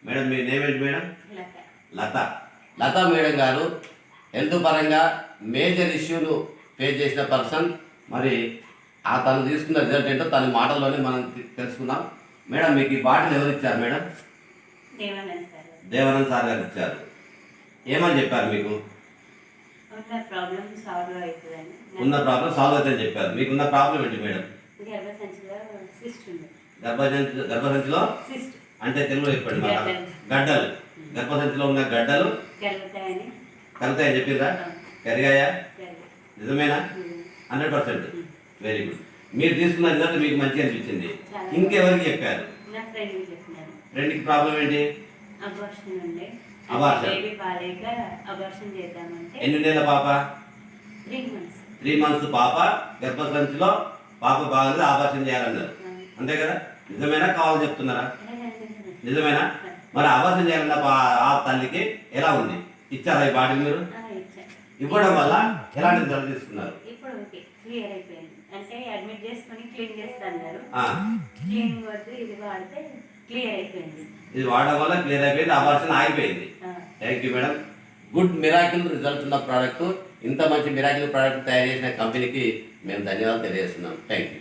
Madam మీ name ఏంటి madam? లత. లత madam గారు health పరంగా మేజర్ ఇష్యూను ఫేస్ చేసిన పర్సన్. మరి తను తీసుకున్న రిజల్ట్ ఏంటో తన మాటల్లోనే మనం తెలుసుకుందాం. మేడం మీకు ఈ బాటిల్ ఎవరు ఇచ్చారు మేడం? దేవానంద్ సార్ గారు ఇచ్చారు. ఏమని చెప్పారు మీకు? ఉన్న ప్రాబ్లం సాల్వ్ అవుతుందని చెప్పారు. మీకున్న ప్రాబ్లం ఏంటి మేడం? గర్భసంచిలో అంటే తెలుగులో చెప్పండి. గడ్డలు, గర్భసంచిలో ఉన్న గడ్డలు కలుగుతాయని చెప్పిందా? కరిగాయా? నిజమేనా? 100%. Very good. మీరు తీసుకున్న రిజల్ట్ మీకు మంచిగా అనిపించింది. ఇంకెవరికి చెప్పారు? ఫ్రెండ్కి ప్రాబ్లం ఏంటి? ఎన్ని నెలల పాప? 3 months పాప. గర్భసంచిలో పాప బాగాలేదు, ఆపరేషన్ చేయాలన్నారు. అంతే కదా? నిజమేనా కావాలి చెప్తున్నారా? నిజమేనా? మరి ఆపరేషన్ చేయాలన్న ఆ తల్లికి ఎలా ఉంది? ఇచ్చారా ఈ బాటిల్ మీరు? ఇవ్వడం వల్ల ఎలాంటి రిజల్ట్ తీసుకున్నారు? క్లియర్ అయిపోయింది. అంటే అడ్మిట్ చేసుకొని క్లీన్ చేస్తున్నారు. క్లీనింగ్ వద్దు, ఇది వాడితే క్లియర్ అయిపోయింది. ఇది వాడడం వల్ల క్లియర్ అయిపోయింది, ఆపరేషన్ ఆగిపోయింది. Thank you madam. Good miracle result ఉన్న ప్రోడక్ట్, ఇంత మంచి మిరాకిల్ ప్రోడక్ట్ తయారు చేసిన కంపెనీకి మేము ధన్యవాదాలు తెలియజేస్తున్నాం. Thank you.